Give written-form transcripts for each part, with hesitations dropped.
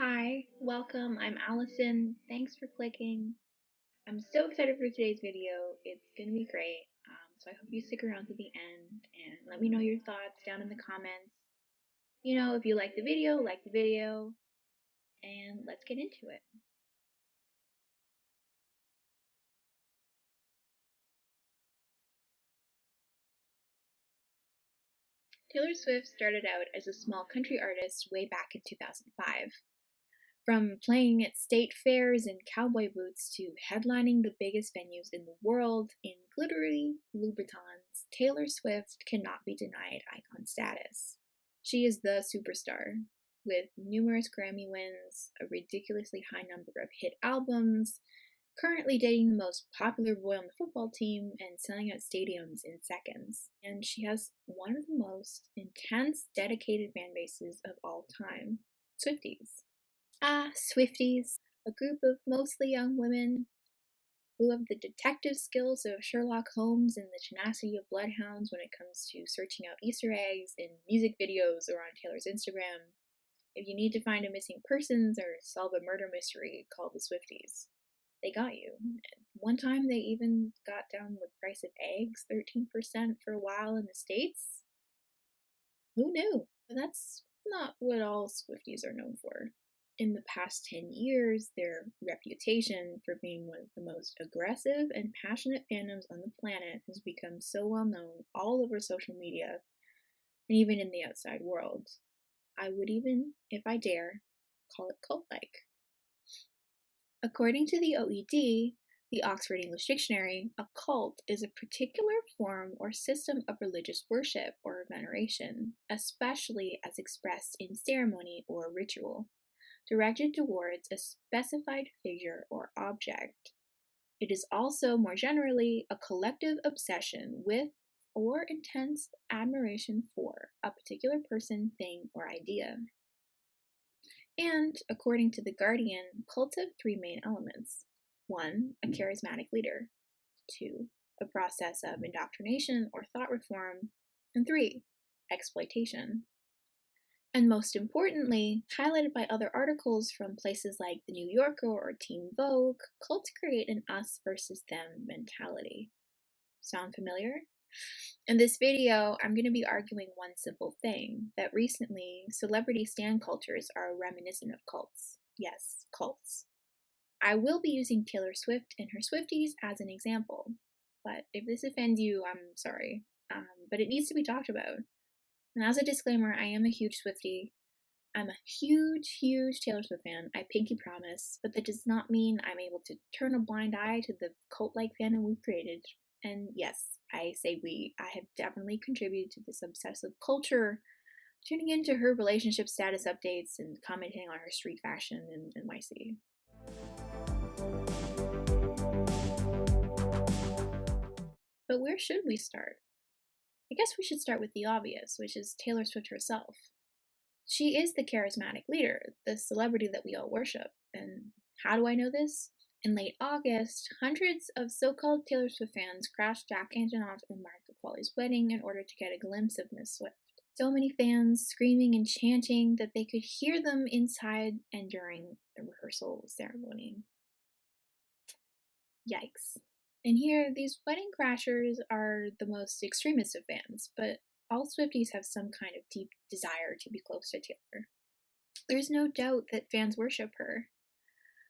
Hi, welcome. I'm Allison. Thanks for clicking. I'm so excited for today's video. It's gonna be great. So I hope you stick around to the end and let me know your thoughts down in the comments. If you like the video, and let's get into it. Taylor Swift started out as a small country artist way back in 2005. From playing at state fairs in cowboy boots to headlining the biggest venues in the world in glittery Louboutins, Taylor Swift cannot be denied icon status. She is the superstar, with numerous Grammy wins, a ridiculously high number of hit albums, currently dating the most popular boy on the football team and selling out stadiums in seconds. And she has one of the most intense, dedicated fan bases of all time, Swifties. Swifties, a group of mostly young women who have the detective skills of Sherlock Holmes and the tenacity of bloodhounds when it comes to searching out Easter eggs in music videos or on Taylor's Instagram. If you need to find a missing persons or solve a murder mystery, call the Swifties. They got you. One time they even got down the price of eggs 13% for a while in the States. Who knew? But that's not what all Swifties are known for. In the past 10 years, their reputation for being one of the most aggressive and passionate fandoms on the planet has become so well known all over social media and even in the outside world. I would even, if I dare, call it cult-like. According to the OED, the Oxford English Dictionary, a cult is a particular form or system of religious worship or veneration, especially as expressed in ceremony or ritual, directed towards a specified figure or object. It is also, more generally, a collective obsession with or intense admiration for a particular person, thing, or idea. And, according to The Guardian, cults have three main elements. 1. A charismatic leader. 2. A process of indoctrination or thought reform. And 3. Exploitation. And most importantly, highlighted by other articles from places like The New Yorker or Teen Vogue, cults create an us versus them mentality. Sound familiar? In this video, I'm going to be arguing one simple thing, that recently, celebrity stan cultures are reminiscent of cults. Yes, cults. I will be using Taylor Swift and her Swifties as an example, but if this offends you, I'm sorry. But it needs to be talked about. And as a disclaimer, I am a huge Swiftie. I'm a huge, huge Taylor Swift fan, I pinky promise, but that does not mean I'm able to turn a blind eye to the cult-like fandom we've created. And yes, I say we. I have definitely contributed to this obsessive culture, tuning into her relationship status updates and commenting on her street fashion in NYC. But where should we start? I guess we should start with the obvious, which is Taylor Swift herself. She is the charismatic leader, the celebrity that we all worship. And how do I know this? In late August, hundreds of so-called Taylor Swift fans crashed Jack Antonoff and Mark Qualley's wedding in order to get a glimpse of Miss Swift. So many fans screaming and chanting that they could hear them inside and during the rehearsal ceremony. Yikes. And here, these wedding crashers are the most extremist of fans, but all Swifties have some kind of deep desire to be close to Taylor. There's no doubt that fans worship her.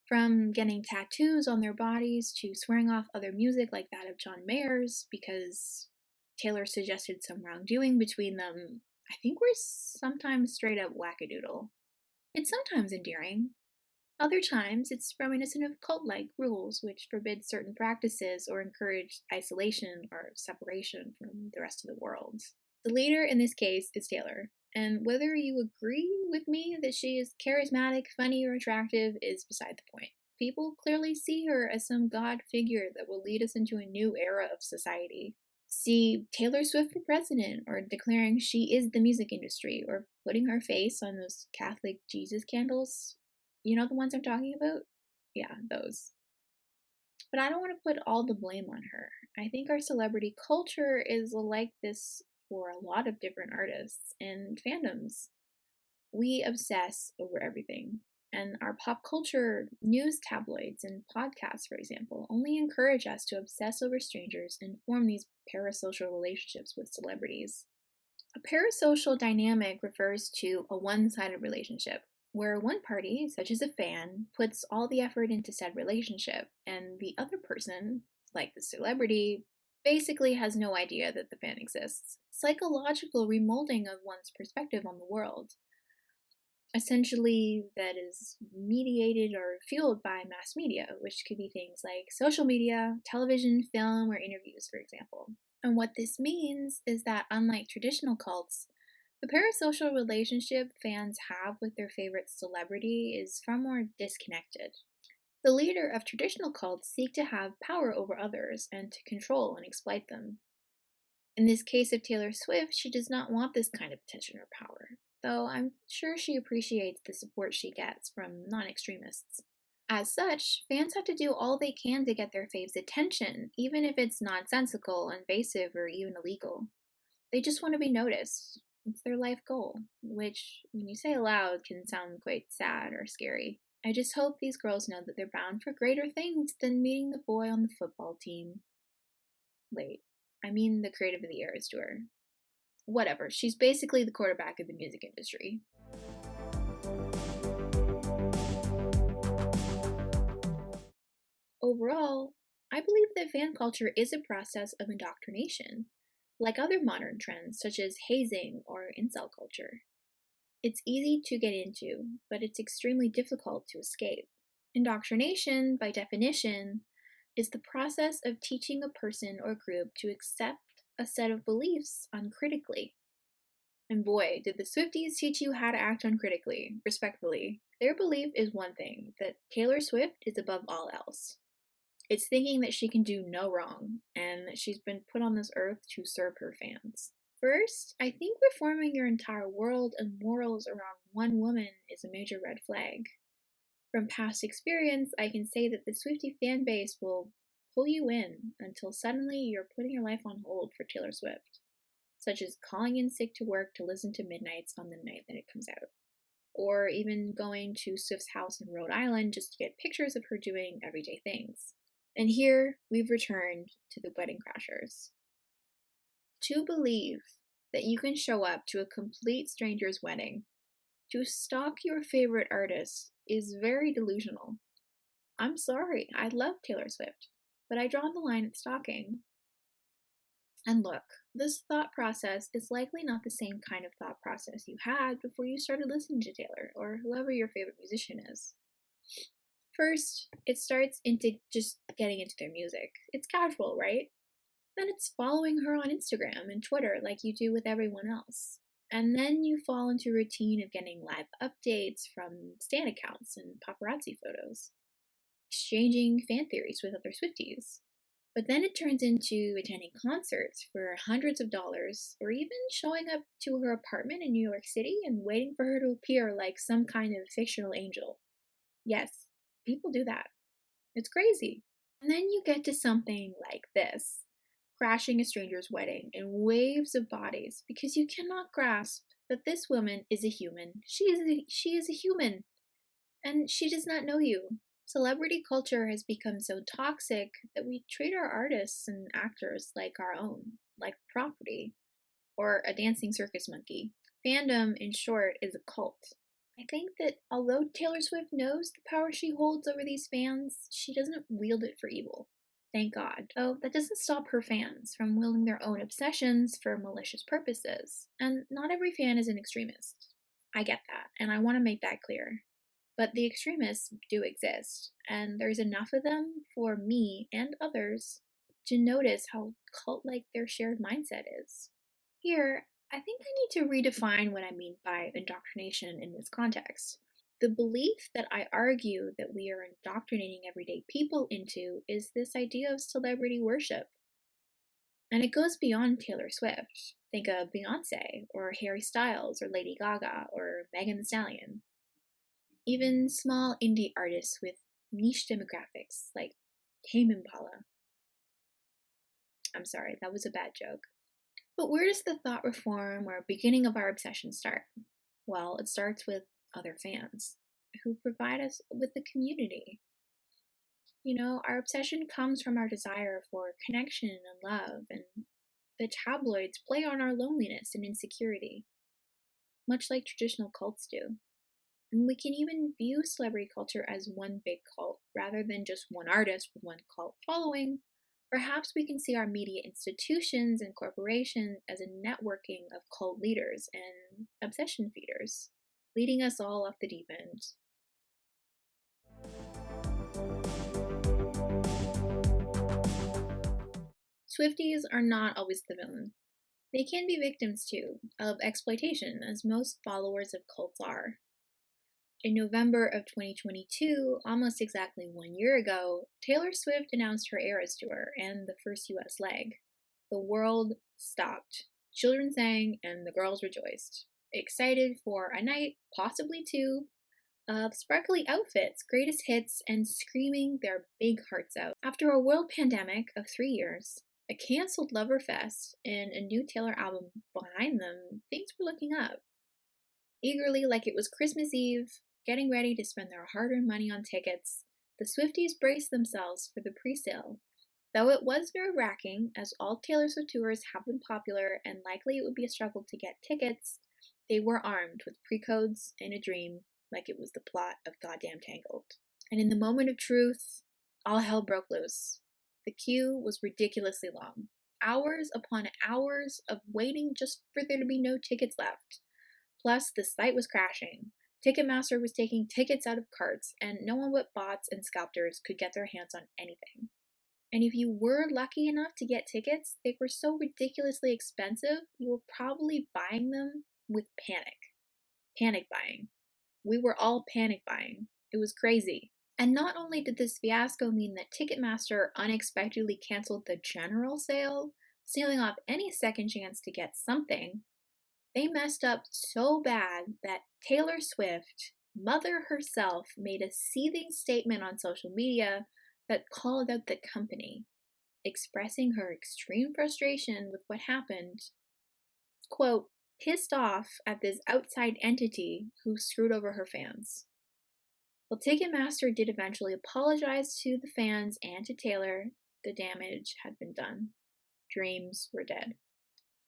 From getting tattoos on their bodies to swearing off other music like that of John Mayer's because Taylor suggested some wrongdoing between them, I think we're sometimes straight up wackadoodle. It's sometimes endearing. Other times, it's reminiscent of cult-like rules which forbid certain practices or encourage isolation or separation from the rest of the world. The leader in this case is Taylor, and whether you agree with me that she is charismatic, funny, or attractive is beside the point. People clearly see her as some god figure that will lead us into a new era of society. See Taylor Swift for president, or declaring she is the music industry, or putting her face on those Catholic Jesus candles. You know the ones I'm talking about? Yeah, those. But I don't want to put all the blame on her. I think our celebrity culture is like this for a lot of different artists and fandoms. We obsess over everything. And our pop culture news tabloids and podcasts, for example, only encourage us to obsess over strangers and form these parasocial relationships with celebrities. A parasocial dynamic refers to a one sided relationship, where one party, such as a fan, puts all the effort into said relationship, and the other person, like the celebrity, basically has no idea that the fan exists. Psychological remolding of one's perspective on the world, essentially, that is mediated or fueled by mass media, which could be things like social media, television, film, or interviews, for example. And what this means is that, unlike traditional cults, the parasocial relationship fans have with their favorite celebrity is far more disconnected. The leader of traditional cults seek to have power over others and to control and exploit them. In this case of Taylor Swift, she does not want this kind of attention or power, though I'm sure she appreciates the support she gets from non extremists. As such, fans have to do all they can to get their faves' attention, even if it's nonsensical, invasive, or even illegal. They just want to be noticed. It's their life goal, which, when you say aloud, can sound quite sad or scary. I just hope these girls know that they're bound for greater things than meeting the boy on the football team. Wait, I mean the Creative of the Eras tour. Whatever, she's basically the quarterback of the music industry. Overall, I believe that fan culture is a process of indoctrination, like other modern trends such as hazing or incel culture. It's easy to get into, but it's extremely difficult to escape. Indoctrination, by definition, is the process of teaching a person or group to accept a set of beliefs uncritically. And boy, did the Swifties teach you how to act uncritically, respectfully. Their belief is one thing, that Taylor Swift is above all else. It's thinking that she can do no wrong, and that she's been put on this earth to serve her fans. First, I think reforming your entire world and morals around one woman is a major red flag. From past experience, I can say that the Swiftie fan base will pull you in until suddenly you're putting your life on hold for Taylor Swift, such as calling in sick to work to listen to Midnights on the night that it comes out, or even going to Swift's house in Rhode Island just to get pictures of her doing everyday things. And here we've returned to the wedding crashers. To believe that you can show up to a complete stranger's wedding to stalk your favorite artist is very delusional. I'm sorry, I love Taylor Swift, but I draw the line at stalking. And look, this thought process is likely not the same kind of thought process you had before you started listening to Taylor or whoever your favorite musician is. First, it starts into just getting into their music. It's casual, right? Then it's following her on Instagram and Twitter like you do with everyone else. And then you fall into a routine of getting live updates from stan accounts and paparazzi photos, exchanging fan theories with other Swifties. But then it turns into attending concerts for hundreds of dollars, or even showing up to her apartment in New York City and waiting for her to appear like some kind of fictional angel. Yes, people do that. It's crazy. And then you get to something like this, crashing a stranger's wedding in waves of bodies, because you cannot grasp that this woman is a human. She is a human, and she does not know you. Celebrity culture has become so toxic that we treat our artists and actors like our own, like property, or a dancing circus monkey. Fandom, in short, is a cult. I think that although Taylor Swift knows the power she holds over these fans, she doesn't wield it for evil. Thank God. Though that doesn't stop her fans from wielding their own obsessions for malicious purposes. And not every fan is an extremist. I get that, and I want to make that clear. But the extremists do exist, and there's enough of them for me and others to notice how cult like their shared mindset is. Here, I think I need to redefine what I mean by indoctrination in this context. The belief that I argue that we are indoctrinating everyday people into is this idea of celebrity worship. And it goes beyond Taylor Swift. Think of Beyonce, or Harry Styles, or Lady Gaga, or Megan Thee Stallion. Even small indie artists with niche demographics like Tame Impala. I'm sorry, that was a bad joke. But where does the thought reform or beginning of our obsession start? Well, it starts with other fans. who provide us with the community. Our obsession comes from our desire for connection and love, and the tabloids play on our loneliness and insecurity, much like traditional cults do. And we can even view celebrity culture as one big cult rather than just one artist with one cult following. Perhaps we can see our media institutions and corporations as a networking of cult leaders and obsession feeders, leading us all off the deep end. Swifties are not always the villain. They can be victims too of exploitation, as most followers of cults are. In November of 2022, almost exactly 1 year ago, Taylor Swift announced her Eras Tour and the first US leg. The world stopped. Children sang and the girls rejoiced, excited for a night, possibly two, of sparkly outfits, greatest hits, and screaming their big hearts out. After a world pandemic of 3 years, a cancelled Loverfest, and a new Taylor album behind them, things were looking up. Eagerly, like it was Christmas Eve, getting ready to spend their hard earned money on tickets, the Swifties braced themselves for the pre sale. Though it was nerve wracking, as all Taylor Swift tours have been popular and likely it would be a struggle to get tickets, they were armed with pre codes and a dream like it was the plot of Goddamn Tangled. And in the moment of truth, all hell broke loose. The queue was ridiculously long. Hours upon hours of waiting just for there to be no tickets left. Plus, the site was crashing. Ticketmaster was taking tickets out of carts, and no one but bots and scalpers could get their hands on anything. And if you were lucky enough to get tickets, they were so ridiculously expensive, you were probably buying them with panic. Panic buying. We were all panic buying. It was crazy. And not only did this fiasco mean that Ticketmaster unexpectedly canceled the general sale, sealing off any second chance to get something, they messed up so bad that Taylor Swift, mother herself, made a seething statement on social media that called out the company, expressing her extreme frustration with what happened. Quote, pissed off at this outside entity who screwed over her fans. Well, Ticketmaster did eventually apologize to the fans and to Taylor. The damage had been done. Dreams were dead.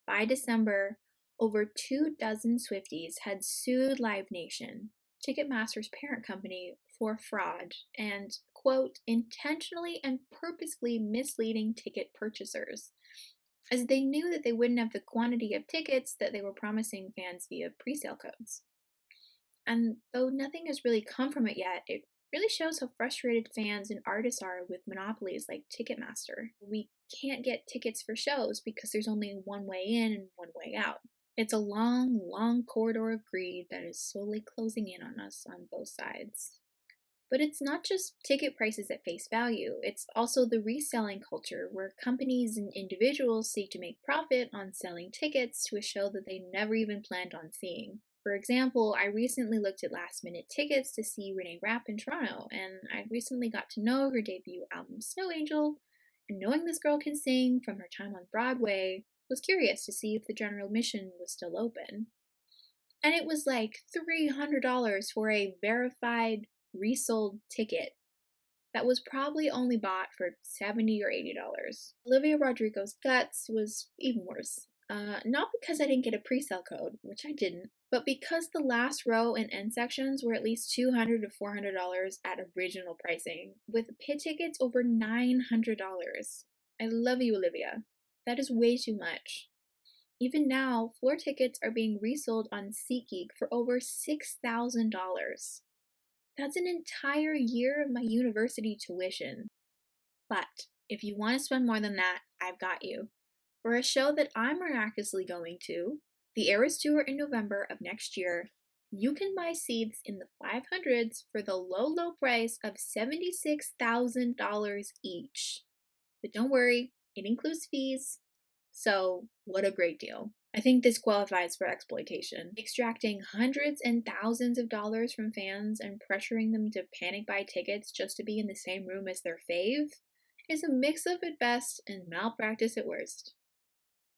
By December, over 24 Swifties had sued Live Nation, Ticketmaster's parent company, for fraud and, quote, intentionally and purposefully misleading ticket purchasers, as they knew that they wouldn't have the quantity of tickets that they were promising fans via presale codes. And though nothing has really come from it yet, it really shows how frustrated fans and artists are with monopolies like Ticketmaster. We can't get tickets for shows because there's only one way in and one way out. It's a long, long corridor of greed that is slowly closing in on us on both sides. But it's not just ticket prices at face value, it's also the reselling culture where companies and individuals seek to make profit on selling tickets to a show that they never even planned on seeing. For example, I recently looked at last minute tickets to see Renee Rapp in Toronto, and I recently got to know her debut album Snow Angel, and knowing this girl can sing from her time on Broadway, was curious to see if the general admission was still open. And it was like $300 for a verified resold ticket that was probably only bought for $70 or $80. Olivia Rodrigo's Guts was even worse. Not because I didn't get a pre-sale code, which I didn't, but because the last row and end sections were at least $200 to $400 at original pricing, with pit tickets over $900. I love you, Olivia. That is way too much. Even now, floor tickets are being resold on SeatGeek for over $6,000. That's an entire year of my university tuition. But if you want to spend more than that, I've got you. For a show that I'm miraculously going to, the Eras Tour in November of next year, you can buy seats in the 500s for the low, low price of $76,000 each. But don't worry, it includes fees. So, what a great deal. I think this qualifies for exploitation. Extracting hundreds and thousands of dollars from fans and pressuring them to panic buy tickets just to be in the same room as their fave is a mix-up at best and malpractice at worst.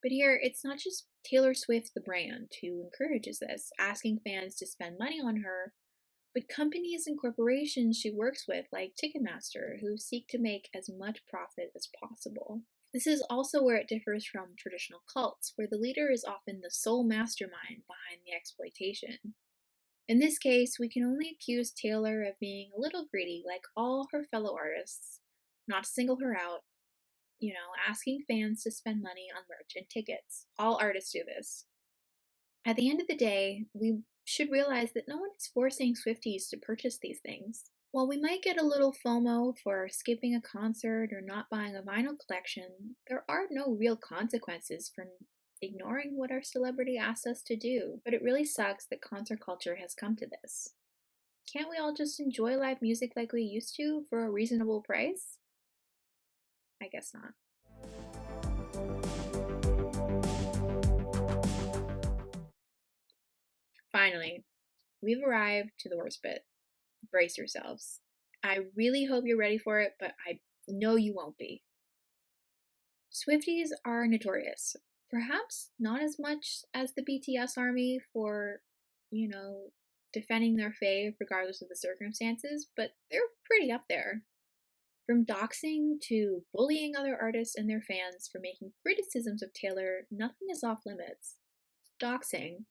But here, it's not just Taylor Swift, the brand, who encourages this, asking fans to spend money on her, but companies and corporations she works with, like Ticketmaster, who seek to make as much profit as possible. This is also where it differs from traditional cults, where the leader is often the sole mastermind behind the exploitation. In this case, we can only accuse Taylor of being a little greedy, like all her fellow artists, not to single her out, asking fans to spend money on merch and tickets. All artists do this. At the end of the day, we should realize that no one is forcing Swifties to purchase these things. While we might get a little FOMO for skipping a concert or not buying a vinyl collection, there are no real consequences for ignoring what our celebrity asks us to do. But it really sucks that concert culture has come to this. Can't we all just enjoy live music like we used to for a reasonable price? I guess not. Finally, we've arrived to the worst bit. Brace yourselves. I really hope you're ready for it, but I know you won't be. Swifties are notorious. Perhaps not as much as the BTS army for, defending their fave regardless of the circumstances, but they're pretty up there. From doxxing to bullying other artists and their fans for making criticisms of Taylor, nothing is off limits. Doxxing,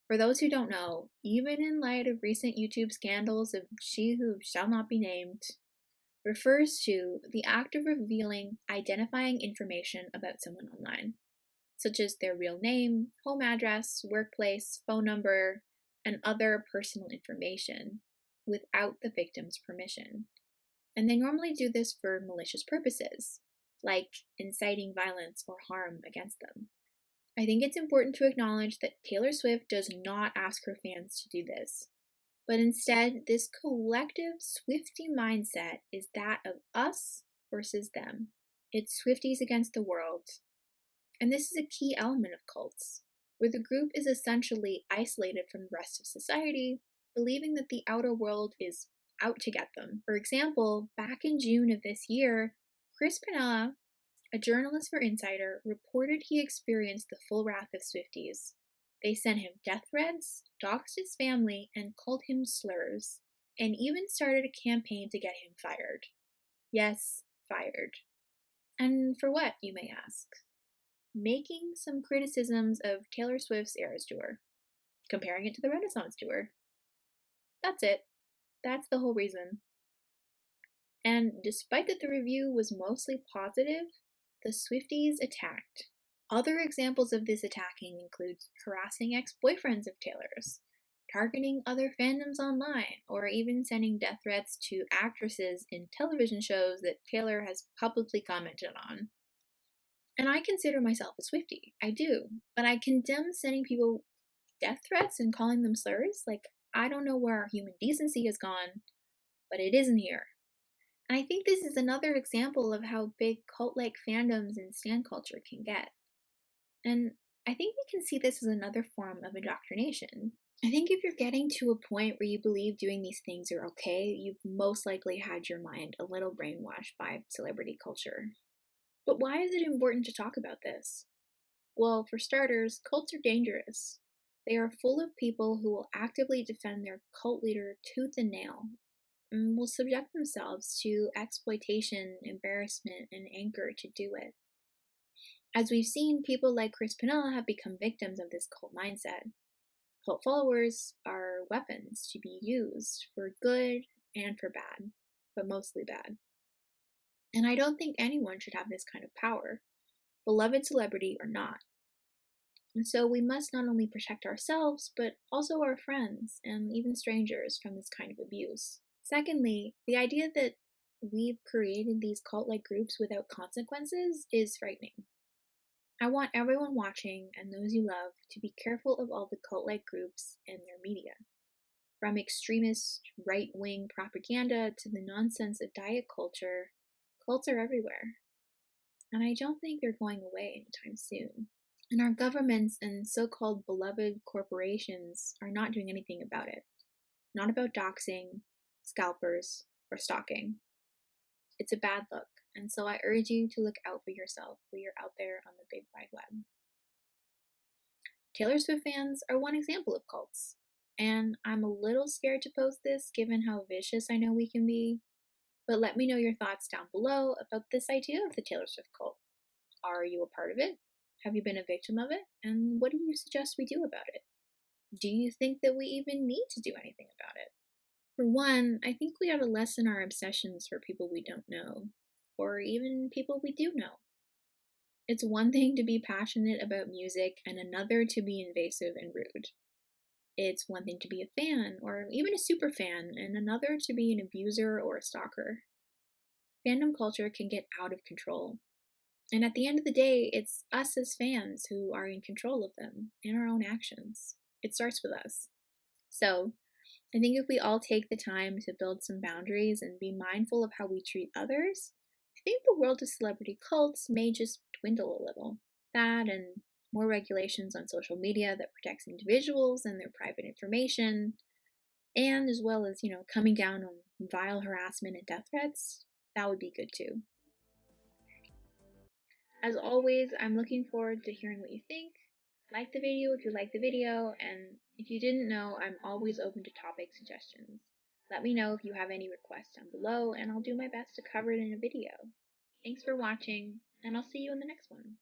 for those who don't know, even in light of recent YouTube scandals of she who shall not be named, refers to the act of revealing identifying information about someone online, such as their real name, home address, workplace, phone number, and other personal information, without the victim's permission. And they normally do this for malicious purposes, like inciting violence or harm against them. I think it's important to acknowledge that Taylor Swift does not ask her fans to do this, but instead, this collective Swiftie mindset is that of us versus them. It's Swifties against the world. And this is a key element of cults, where the group is essentially isolated from the rest of society, believing that the outer world is out to get them. For example, back in June of this year, Chris Panella, a journalist for Insider, reported he experienced the full wrath of Swifties. They sent him death threats, doxed his family, and called him slurs, and even started a campaign to get him fired. Yes, fired. And for what, you may ask? Making some criticisms of Taylor Swift's Eras Tour, comparing it to the Renaissance Tour. That's it. That's the whole reason. And despite that the review was mostly positive, the Swifties attacked. Other examples of this attacking include harassing ex-boyfriends of Taylor's, targeting other fandoms online, or even sending death threats to actresses in television shows that Taylor has publicly commented on. And I consider myself a Swiftie. I do. But I condemn sending people death threats and calling them slurs. I don't know where our human decency has gone, but it isn't here. And I think this is another example of how big cult-like fandoms and stan culture can get. And I think we can see this as another form of indoctrination. I think if you're getting to a point where you believe doing these things are okay, you've most likely had your mind a little brainwashed by celebrity culture. But why is it important to talk about this? Well, for starters, cults are dangerous. They are full of people who will actively defend their cult leader tooth and nail, and will subject themselves to exploitation, embarrassment, and anger to do it. As we've seen, people like Chris Panella have become victims of this cult mindset. Cult followers are weapons to be used for good and for bad, but mostly bad. And I don't think anyone should have this kind of power, beloved celebrity or not. And so we must not only protect ourselves, but also our friends and even strangers from this kind of abuse. Secondly, the idea that we've created these cult-like groups without consequences is frightening. I want everyone watching and those you love to be careful of all the cult-like groups and their media. From extremist right-wing propaganda to the nonsense of diet culture, cults are everywhere. And I don't think they're going away anytime soon. And our governments and so-called beloved corporations are not doing anything about it. Not about doxing, scalpers, or stalking. It's a bad look, and so I urge you to look out for yourself when you're out there on the big wide web. Taylor Swift fans are one example of cults. And I'm a little scared to post this given how vicious I know we can be. But let me know your thoughts down below about this idea of the Taylor Swift cult. Are you a part of it? Have you been a victim of it? And what do you suggest we do about it? Do you think that we even need to do anything about it? For one, I think we ought to lessen our obsessions for people we don't know, or even people we do know. It's one thing to be passionate about music and another to be invasive and rude. It's one thing to be a fan, or even a super fan, and another to be an abuser or a stalker. Fandom culture can get out of control. And at the end of the day, it's us as fans who are in control of them and our own actions. It starts with us. So, I think if we all take the time to build some boundaries and be mindful of how we treat others, I think the world of celebrity cults may just dwindle a little. That and more regulations on social media that protects individuals and their private information, and as well as, coming down on vile harassment and death threats, that would be good too. As always, I'm looking forward to hearing what you think. Like the video if you like the video, and if you didn't know, I'm always open to topic suggestions. Let me know if you have any requests down below, and I'll do my best to cover it in a video. Thanks for watching, and I'll see you in the next one.